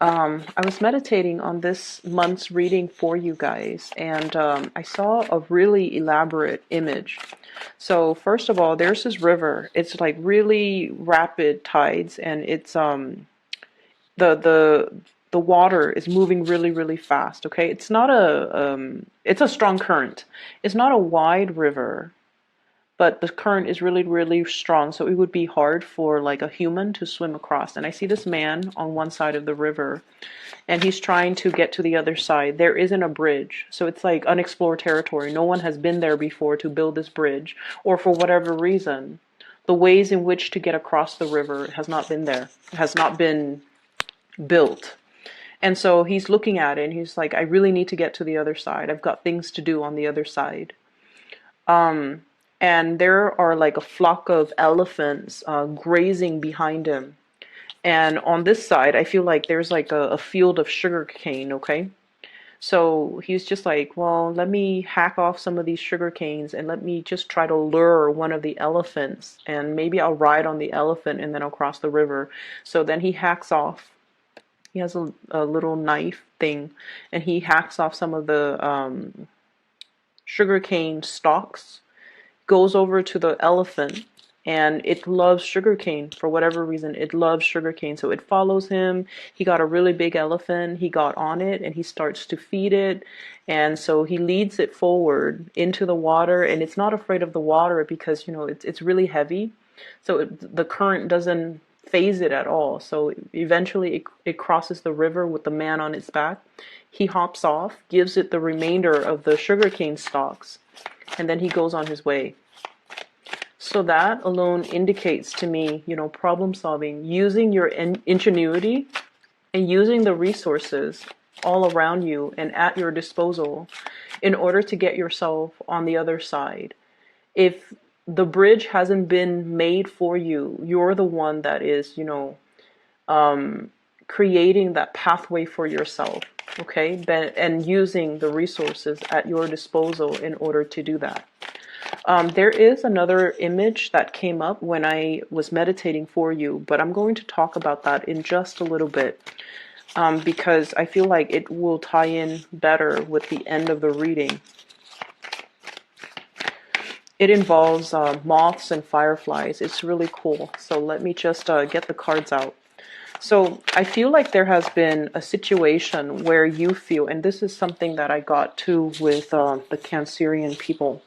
I was meditating on this month's reading for you guys, and I saw a really elaborate image. So first of all, there's this river. It's like really rapid tides, and it's the the the water is moving really really fast. Okay, it's not it's a strong current. It's not a wide river, but the current is really really strong, so it would be hard for like a human to swim across. And I see this man on one side of the river, and he's trying to get to the other side. There isn't a bridge, so it's like unexplored territory. No one has been there before to build this bridge, or for whatever reason, the ways in which to get across the river has not been there, has not been built. And so he's looking at it and he's like, I really need to get to the other side. I've got things to do on the other side. And there are like a flock of elephants grazing behind him. And on this side, I feel like there's like a field of sugar cane, okay? So he's just like, well, let me hack off some of these sugar canes and let me just try to lure one of the elephants. And maybe I'll ride on the elephant and then I'll cross the river. So then he hacks off. He has a little knife thing, and he hacks off some of the sugar cane stalks, goes over to the elephant, and it loves sugarcane for whatever reason. It loves sugarcane, so it follows him. He got a really big elephant. He got on it and he starts to feed it, and so he leads it forward into the water. And it's not afraid of the water because it's really heavy, so the current doesn't phase it at all. So eventually it crosses the river with the man on its back. He hops off, gives it the remainder of the sugarcane stalks, and then he goes on his way. So that alone indicates to me, problem solving, using your ingenuity and using the resources all around you and at your disposal in order to get yourself on the other side. If the bridge hasn't been made for you, you're the one that is, creating that pathway for yourself, okay? And using the resources at your disposal in order to do that. There is another image that came up when I was meditating for you, but I'm going to talk about that in just a little bit, because I feel like it will tie in better with the end of the reading. It involves moths and fireflies. It's really cool. So let me just get the cards out. So I feel like there has been a situation where you feel, and this is something that I got to with the Cancerian people.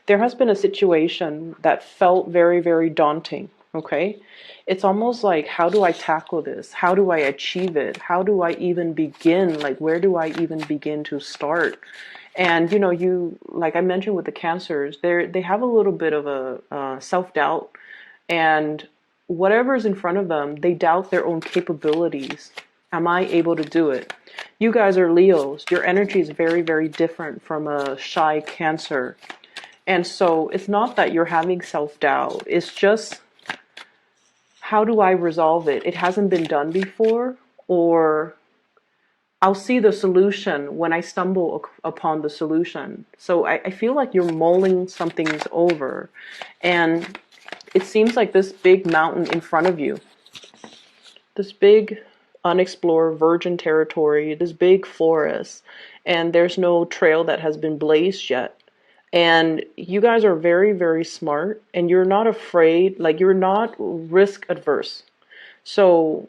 There has been a situation that felt very, very daunting, okay? It's almost like, how do I tackle this? How do I achieve it? How do I even begin? Like, where do I even begin to start? And, you, like I mentioned with the Cancers, they have a little bit of a self-doubt, and whatever's in front of them, they doubt their own capabilities. Am I able to do it? You guys are Leos. Your energy is very, very different from a shy Cancer. And so it's not that you're having self-doubt. It's just, how do I resolve it? It hasn't been done before, or I'll see the solution when I stumble upon the solution. So I feel like you're mulling some things over. And it seems like this big mountain in front of you, this big unexplored virgin territory, this big forest, and there's no trail that has been blazed yet. And you guys are very, very smart, and you're not afraid, like you're not risk adverse. So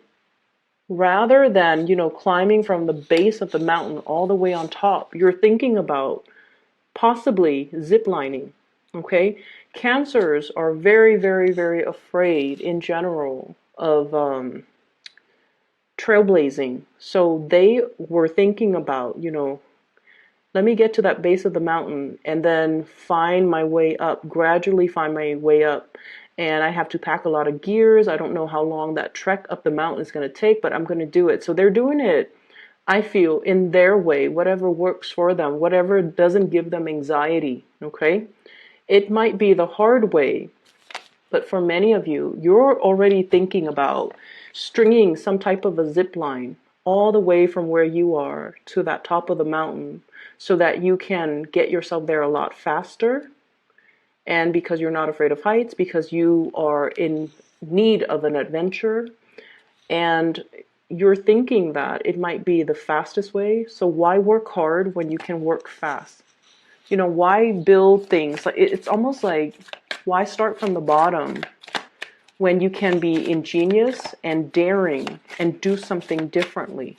rather than, climbing from the base of the mountain all the way on top, you're thinking about possibly ziplining, okay? Cancers are very, very, very afraid in general of trailblazing. So they were thinking about, let me get to that base of the mountain and then find my way up, gradually find my way up. And I have to pack a lot of gears. I don't know how long that trek up the mountain is going to take, but I'm going to do it. So they're doing it, I feel, in their way, whatever works for them, whatever doesn't give them anxiety, okay? It might be the hard way, but for many of you, you're already thinking about stringing some type of a zip line all the way from where you are to that top of the mountain so that you can get yourself there a lot faster. And because you're not afraid of heights, because you are in need of an adventure, and you're thinking that it might be the fastest way. So why work hard when you can work fast? You know, why build things? Like it's almost like, why start from the bottom when you can be ingenious and daring and do something differently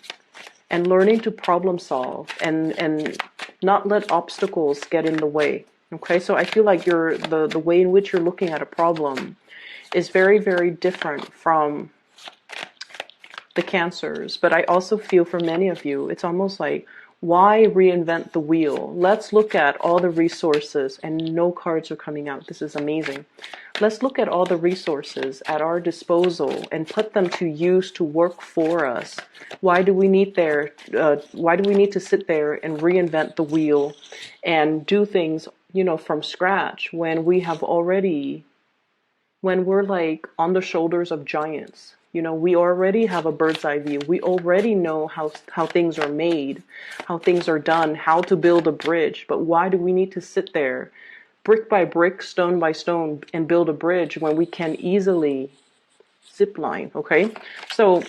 and learning to problem solve and not let obstacles get in the way. Okay, so I feel like the way in which you're looking at a problem is very, very different from the Cancers. But I also feel for many of you, it's almost like, why reinvent the wheel? Let's look at all the resources, and no cards are coming out. This is amazing. Let's look at all the resources at our disposal and put them to use to work for us. Why do we need why do we need to sit there and reinvent the wheel and do things, you know, from scratch when we have already, when we're like on the shoulders of giants? You know, we already have a bird's eye view. We already know how things are made, how things are done, how to build a bridge. But why do we need to sit there brick by brick, stone by stone, and build a bridge when we can easily zip line? Okay, so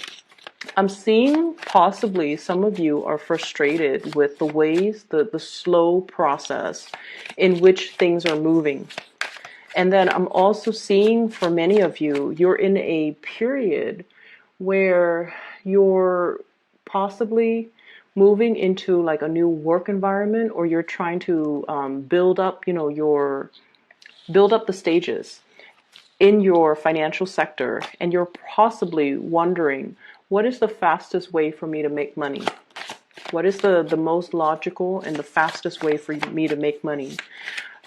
I'm seeing possibly some of you are frustrated with the ways, the slow process in which things are moving. And then I'm also seeing for many of you, you're in a period where you're possibly moving into like a new work environment, or you're trying to build up, you know, build up the stages in your financial sector, and you're possibly wondering, what is the fastest way for me to make money? What is the most logical and the fastest way for me to make money?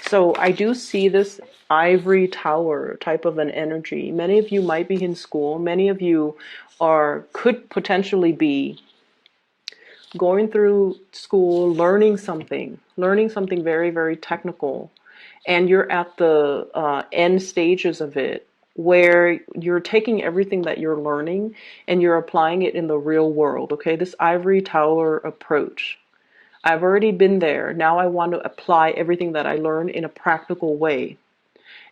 So I do see this ivory tower type of an energy. Many of you might be in school. Many of you could potentially be going through school, learning something very, very technical. And you're at the end stages of it, where you're taking everything that you're learning and you're applying it in the real world. Okay, this ivory tower approach. I've already been there. Now I want to apply everything that I learned in a practical way.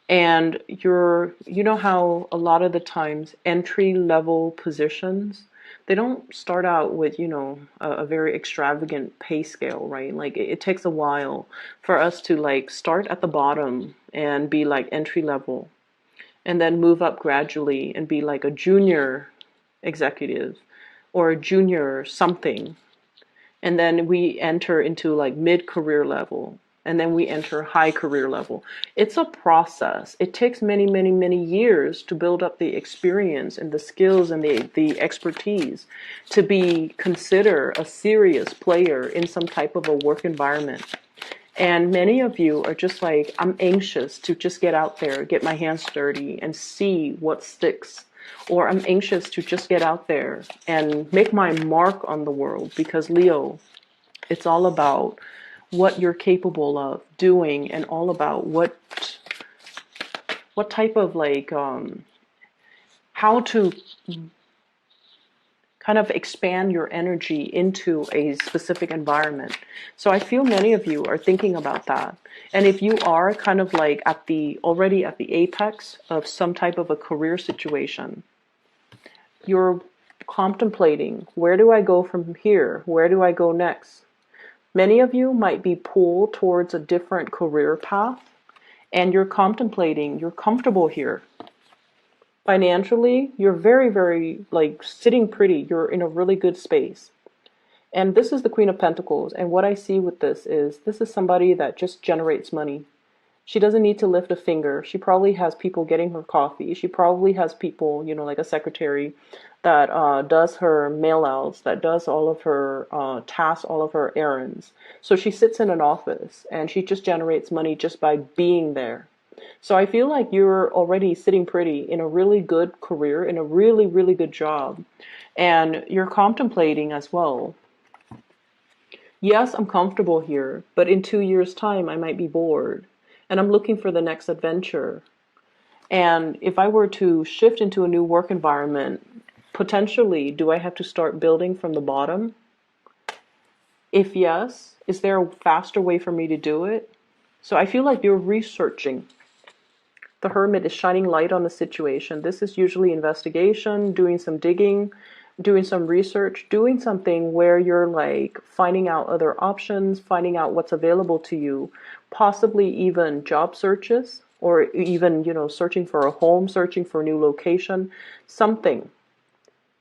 And you know how a lot of the times entry level positions, they don't start out with, you know, a very extravagant pay scale, right? Like it takes a while for us to like start at the bottom and be like entry level, and then move up gradually and be like a junior executive or a junior something. And then we enter into like mid-career level, and then we enter high career level. It's a process. It takes many, many, many years to build up the experience and the skills and the expertise to be considered a serious player in some type of a work environment. And many of you are just like, I'm anxious to just get out there, get my hands dirty and see what sticks. Or I'm anxious to just get out there and make my mark on the world, because Leo, it's all about what you're capable of doing, and all about what type of like how to kind of expand your energy into a specific environment. So I feel many of you are thinking about that. And if you are kind of like already at the apex of some type of a career situation, you're contemplating, where do I go from here? Where do I go next? Many of you might be pulled towards a different career path, and you're contemplating, you're comfortable here. Financially, you're very, very like sitting pretty. You're in a really good space. And this is the Queen of Pentacles. And what I see with this is somebody that just generates money. She doesn't need to lift a finger. She probably has people getting her coffee. She probably has people, you know, like a secretary that does her mail outs, that does all of her tasks, all of her errands. So she sits in an office and she just generates money just by being there. So I feel like you're already sitting pretty in a really good career, in a really, really good job. And you're contemplating as well. Yes, I'm comfortable here, but in 2 years' time, I might be bored. And I'm looking for the next adventure. And if I were to shift into a new work environment, potentially, do I have to start building from the bottom? If yes, is there a faster way for me to do it? So I feel like you're researching. The Hermit is shining light on the situation. This is usually investigation, doing some digging, doing some research, doing something where you're like finding out other options, finding out what's available to you, possibly even job searches, or even, searching for a home, searching for a new location, something.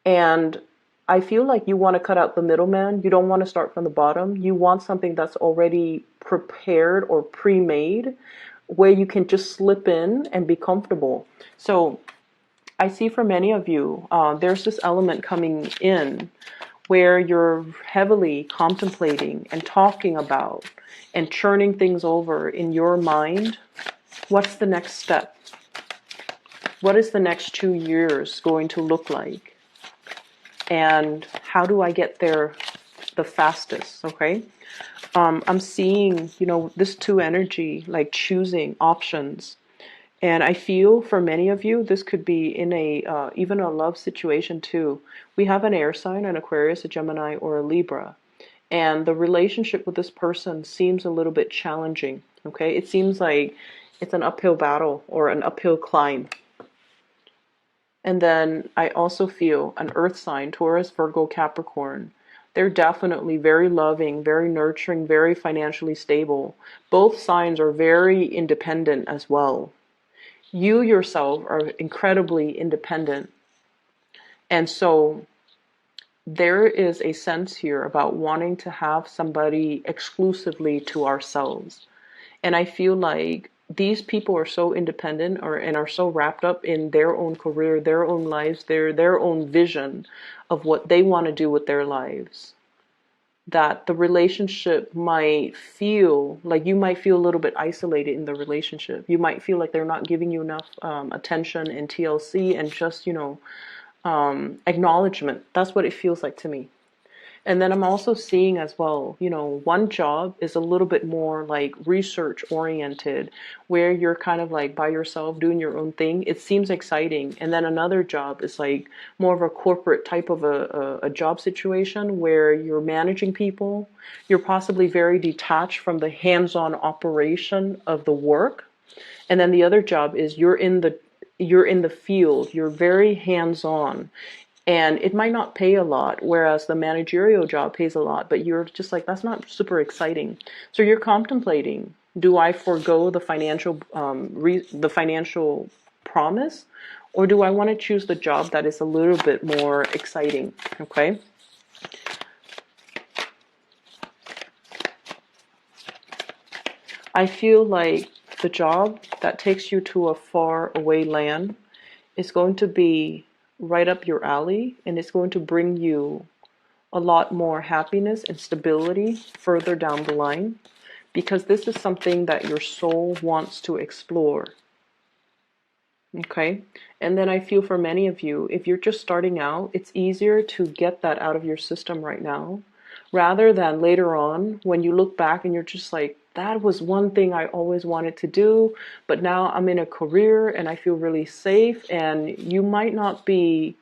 And I feel like you want to cut out the middleman. You don't want to start from the bottom. You want something that's already prepared or pre-made where you can just slip in and be comfortable. So I see for many of you, there's this element coming in where you're heavily contemplating and talking about and churning things over in your mind. What's the next step? What is the next 2 years going to look like? And how do I get there the fastest? Okay. I'm seeing, this two energy, like choosing options. And I feel for many of you, this could be in a even a love situation too. We have an air sign, an Aquarius, a Gemini, or a Libra. And the relationship with this person seems a little bit challenging. Okay. It seems like it's an uphill battle or an uphill climb. And then I also feel an earth sign, Taurus, Virgo, Capricorn. They're definitely very loving, very nurturing, very financially stable. Both signs are very independent as well. You yourself are incredibly independent. And so there is a sense here about wanting to have somebody exclusively to ourselves. And I feel like these people are so independent and are so wrapped up in their own career, their own lives, their own vision of what they want to do with their lives, that the relationship might feel like you might feel a little bit isolated in the relationship. You might feel like they're not giving you enough attention and TLC and just, acknowledgement. That's what it feels like to me. And then I'm also seeing as well, one job is a little bit more like research oriented, where you're kind of like by yourself doing your own thing. It seems exciting. And then another job is like more of a corporate type of a job situation where you're managing people. You're possibly very detached from the hands-on operation of the work. And then the other job is you're in the field. You're very hands-on. And it might not pay a lot, whereas the managerial job pays a lot, but you're just like, that's not super exciting. So you're contemplating, do I forego the financial promise, or do I want to choose the job that is a little bit more exciting? Okay. I feel like the job that takes you to a far away land is going to be right up your alley, and it's going to bring you a lot more happiness and stability further down the line, because this is something that your soul wants to explore. Okay. And then I feel for many of you, if you're just starting out, it's easier to get that out of your system right now, rather than later on when you look back and you're just like, that was one thing I always wanted to do, but now I'm in a career and I feel really safe, and you might not be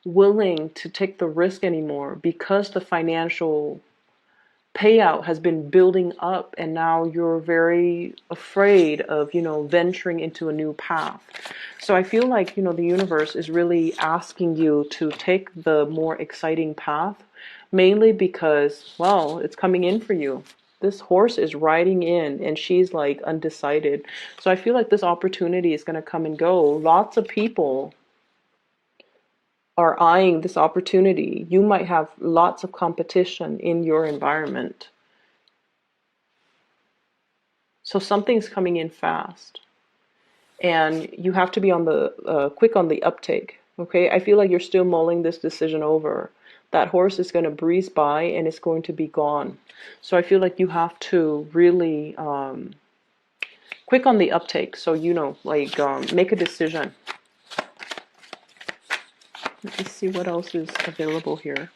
willing to take the risk anymore because the financial payout has been building up, and now you're very afraid of, venturing into a new path. So I feel like, the universe is really asking you to take the more exciting path, mainly because, well, it's coming in for you. This horse is riding in and she's like undecided. So I feel like this opportunity is going to come and go. Lots of people are eyeing this opportunity. You might have lots of competition in your environment. So something's coming in fast. And you have to be on the quick on the uptake. Okay, I feel like you're still mulling this decision over. That horse is going to breeze by and it's going to be gone. So I feel like you have to really quick on the uptake. So make a decision. Let me see what else is available here.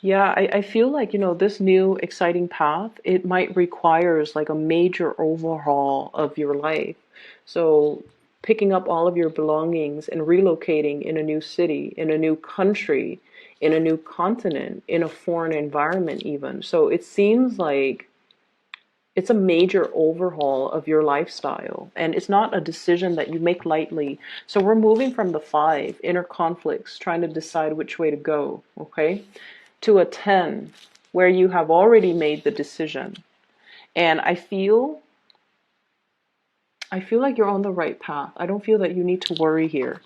Yeah, I feel like, this new exciting path, it might requires like a major overhaul of your life. So picking up all of your belongings and relocating in a new city, in a new country, in a new continent, in a foreign environment even. So it seems like It's a major overhaul of your lifestyle, and it's not a decision that you make lightly. So we're moving from the 5, inner conflicts, trying to decide which way to go, okay, to a 10, where you have already made the decision. And I feel like you're on the right path. I don't feel that you need to worry here.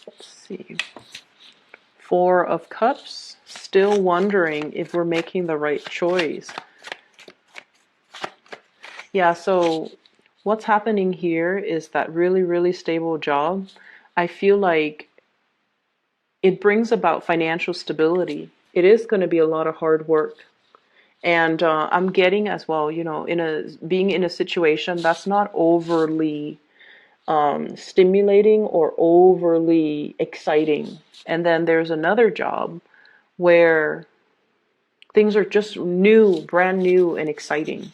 Let's see. 4 of Cups, still wondering if we're making the right choice. Yeah, so what's happening here is that really, really stable job. I feel like it brings about financial stability. It is going to be a lot of hard work. And I'm getting as well, you know, being in a situation that's not overly stimulating or overly exciting. And then there's another job where things are just new, brand new and exciting.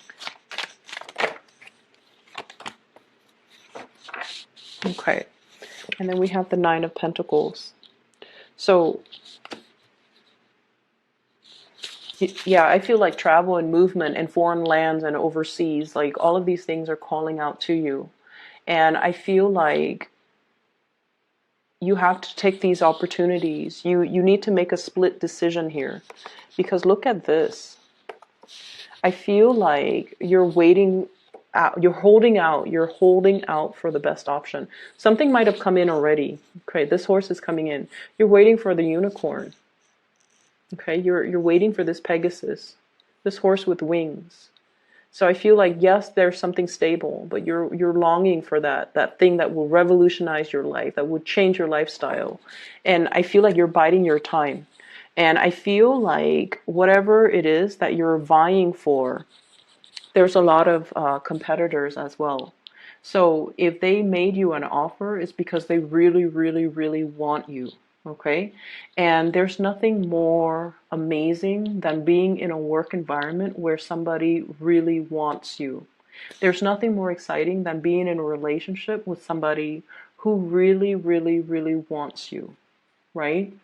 Okay. And then we have the 9 of Pentacles. So, yeah, I feel like travel and movement and foreign lands and overseas, like all of these things are calling out to you. And I feel like you have to take these opportunities. You need to make a split decision here. Because look at this. I feel like you're waiting out, you're holding out for the best option. Something might have come in already. Okay, this horse is coming in. You're waiting for the unicorn. Okay, you're waiting for this Pegasus, this horse with wings. So I feel like, yes, there's something stable, but you're longing for that thing that will revolutionize your life, that will change your lifestyle. And I feel like you're biding your time. And I feel like whatever it is that you're vying for, there's a lot of competitors as well. So if they made you an offer, it's because they really, really, really want you. Okay. And there's nothing more amazing than being in a work environment where somebody really wants you. There's nothing more exciting than being in a relationship with somebody who really, really, really wants you. Right?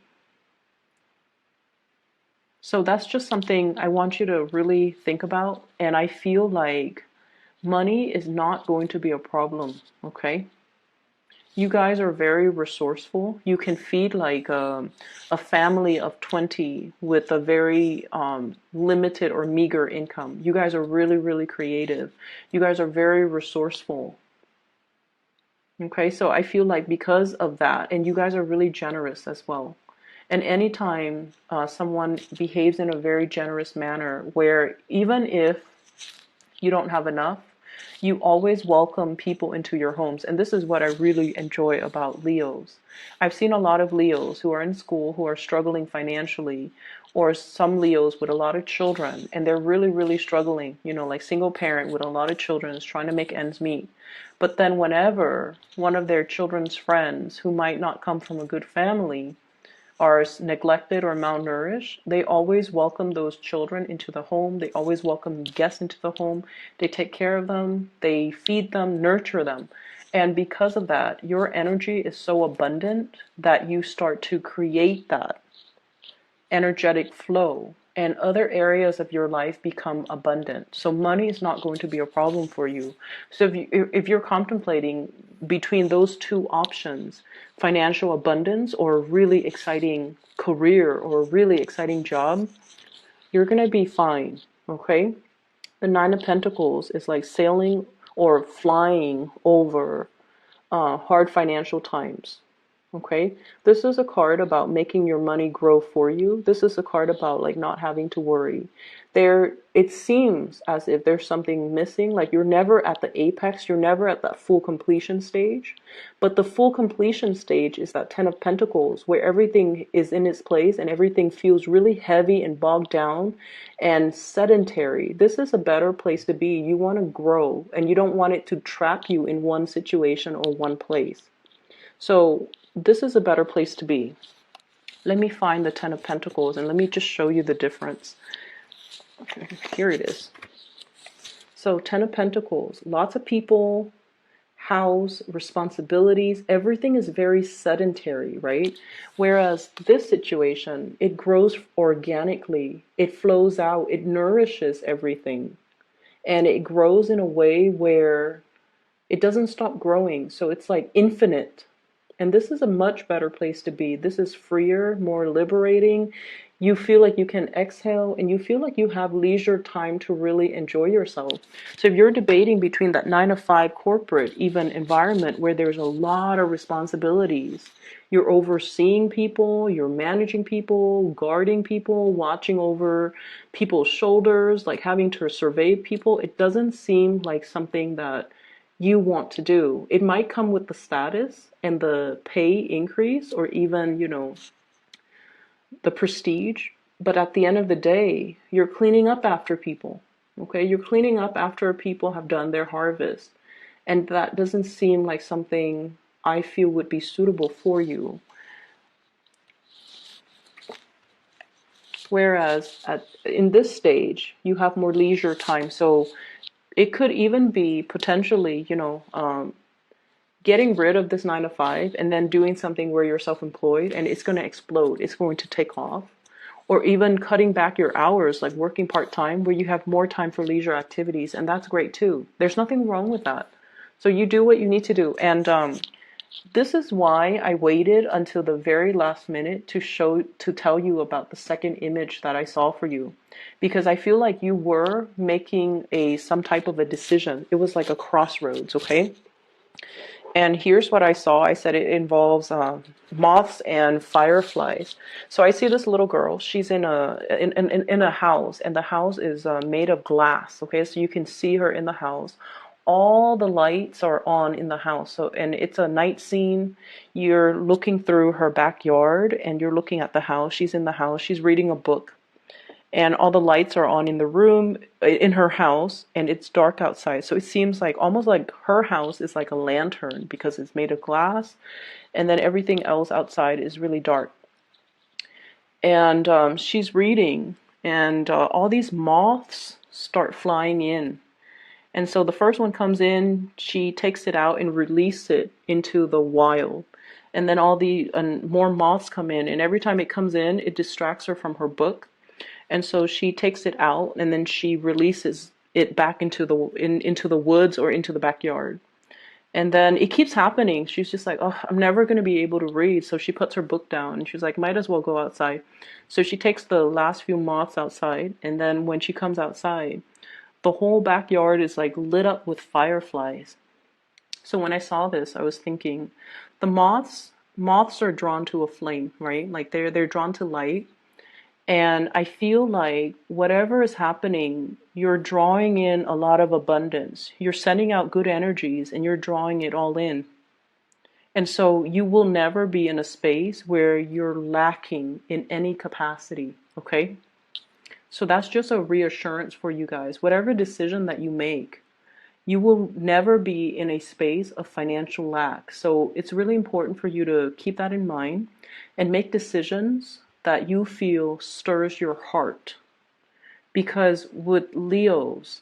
So that's just something I want you to really think about. And I feel like money is not going to be a problem. Okay. You guys are very resourceful. You can feed like a family of 20 with a very limited or meager income. You guys are really, really creative. You guys are very resourceful. Okay, so I feel like because of that, and you guys are really generous as well. And anytime someone behaves in a very generous manner, where even if you don't have enough, you always welcome people into your homes. And this is what I really enjoy about Leos. I've seen a lot of Leos who are in school, who are struggling financially, or some Leos with a lot of children, and they're really, really struggling, you know, like single parent with a lot of children is trying to make ends meet. But then whenever one of their children's friends who might not come from a good family are neglected or malnourished, they always welcome those children into the home. They always welcome guests into the home. They take care of them. They feed them, nurture them. And because of that, your energy is so abundant that you start to create that energetic flow, and other areas of your life become abundant. So money is not going to be a problem for you. So if you're contemplating between those two options, financial abundance or a really exciting career or a really exciting job, you're going to be fine. Okay? The 9 of Pentacles is like sailing or flying over hard financial times. Okay, this is a card about making your money grow for you. This is a card about like not having to worry. It seems as if there's something missing, like you're never at the apex, you're never at that full completion stage. But the full completion stage is that 10 of Pentacles, where everything is in its place and everything feels really heavy and bogged down and sedentary. This is a better place to be. You want to grow, and you don't want it to trap you in one situation or one place. So this is a better place to be. Let me find the 10 of Pentacles and let me just show you the difference. Okay, here it is. So 10 of Pentacles. Lots of people house, responsibilities, everything is very sedentary, right? Whereas this situation, it grows organically, it flows out, it nourishes everything, and it grows in a way where it doesn't stop growing. So it's like infinite. And this is a much better place to be. This is freer, more liberating. You feel like you can exhale and you feel like you have leisure time to really enjoy yourself. So if you're debating between that 9 to 5 corporate even environment where there's a lot of responsibilities, you're overseeing people, you're managing people, guarding people, watching over people's shoulders, like having to survey people, it doesn't seem like something that you want to do. It might come with the status and the pay increase or even, the prestige. But at the end of the day, you're cleaning up after people. Okay? You're cleaning up after people have done their harvest. And that doesn't seem like something I feel would be suitable for you. Whereas in this stage, you have more leisure time. So it could even be potentially, getting rid of this 9 to 5 and then doing something where you're self-employed and it's going to explode. It's going to take off. Or even cutting back your hours, like working part-time where you have more time for leisure activities. And that's great too. There's nothing wrong with that. So you do what you need to do. And this is why I waited until the very last minute to tell you about the second image that I saw for you. Because I feel like you were making some type of a decision. It was like a crossroads, okay? And here's what I saw. I said it involves moths and fireflies. So I see this little girl. She's in a house, and the house is made of glass. Okay, so you can see her in the house. All the lights are on in the house. So, and it's a night scene. You're looking through her backyard, and you're looking at the house. She's in the house. She's reading a book. And all the lights are on in the room, in her house, and it's dark outside. So it seems like almost like her house is like a lantern because it's made of glass, and then everything else outside is really dark. And she's reading, and all these moths start flying in. And so the first one comes in, she takes it out and releases it into the wild. And then more moths come in, and every time it comes in, it distracts her from her book. And so she takes it out and then she releases it back into the woods or into the backyard. And then it keeps happening. She's just like, oh, I'm never going to be able to read. So she puts her book down and she's like, might as well go outside. So she takes the last few moths outside. And then when she comes outside, the whole backyard is like lit up with fireflies. So when I saw this, I was thinking, the moths are drawn to a flame, right? Like they're drawn to light. And I feel like whatever is happening, you're drawing in a lot of abundance. You're sending out good energies and you're drawing it all in. And so you will never be in a space where you're lacking in any capacity, okay? So that's just a reassurance for you guys. Whatever decision that you make, you will never be in a space of financial lack. So it's really important for you to keep that in mind and make decisions that you feel stirs your heart. Because with Leos,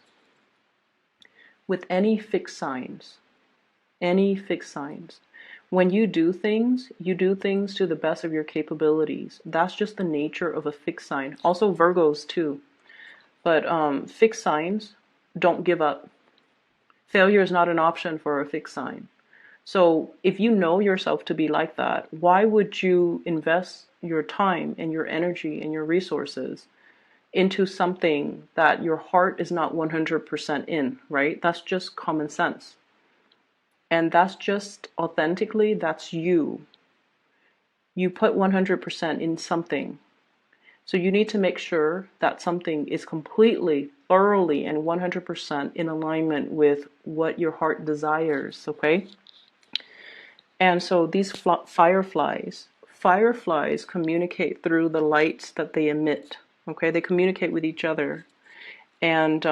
with any fixed signs, when you do things to the best of your capabilities. That's just the nature of a fixed sign. Also Virgos too. But fixed signs don't give up. Failure is not an option for a fixed sign. So if you know yourself to be like that, why would you invest your time and your energy and your resources into something that your heart is not 100% in, right? That's just common sense. And that's just authentically, that's you. You put 100% in something. So you need to make sure that something is completely, thoroughly, and 100% in alignment with what your heart desires, okay? And so these fireflies communicate through the lights that they emit. Okay, they communicate with each other. And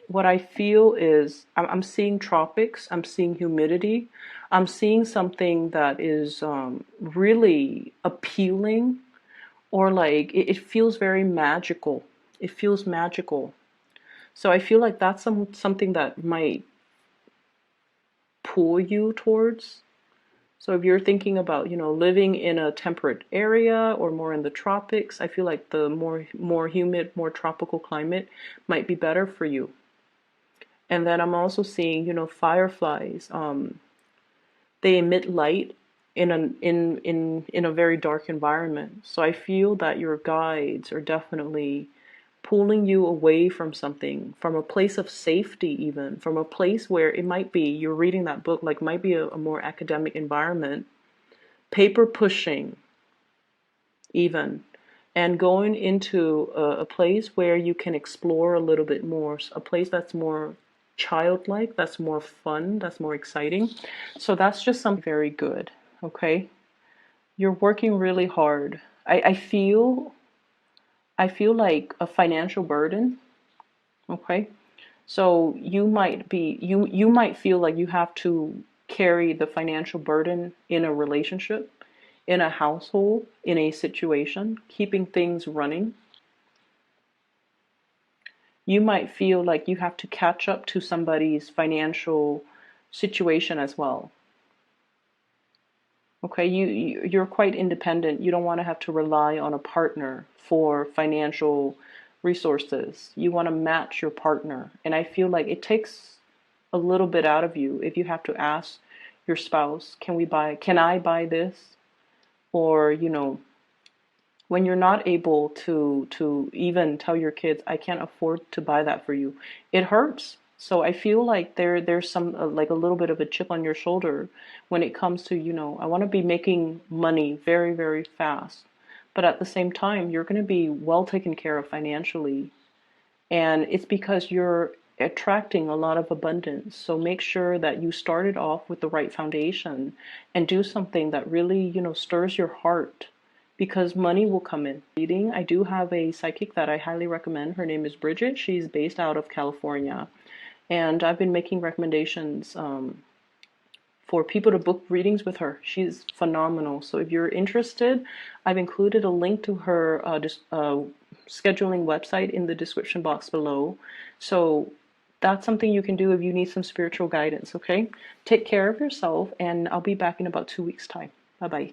what I feel is I'm seeing tropics, I'm seeing humidity, I'm seeing something that is really appealing, or like it feels very magical. It feels magical. So I feel like that's something that might pull you towards. So if you're thinking about, living in a temperate area or more in the tropics, I feel like the more humid, more tropical climate might be better for you. And then I'm also seeing, fireflies. They emit light in a very dark environment. So I feel that your guides are definitely pulling you away from something, from a place of safety, even from a place where it might be you're reading that book, like might be a more academic environment, paper pushing even, and going into a place where you can explore a little bit more, a place that's more childlike, that's more fun, that's more exciting. So that's just something very good. Okay, you're working really hard. I feel like a financial burden. Okay, so you might feel like you have to carry the financial burden in a relationship, in a household, in a situation, keeping things running. You might feel like you have to catch up to somebody's financial situation as well. Okay, you're quite independent. You don't want to have to rely on a partner for financial resources. You want to match your partner. And I feel like it takes a little bit out of you if you have to ask your spouse, can I buy this? Or, when you're not able to even tell your kids, I can't afford to buy that for you, it hurts. So I feel like there's some like a little bit of a chip on your shoulder when it comes to, I want to be making money very, very fast. But at the same time, you're going to be well taken care of financially. And it's because you're attracting a lot of abundance. So make sure that you started off with the right foundation and do something that really, stirs your heart, because money will come in. Reading, I do have a psychic that I highly recommend. Her name is Bridget. She's based out of California. And I've been making recommendations for people to book readings with her. She's phenomenal. So if you're interested, I've included a link to her scheduling website in the description box below. So that's something you can do if you need some spiritual guidance, okay? Take care of yourself, and I'll be back in about 2 weeks' time. Bye-bye.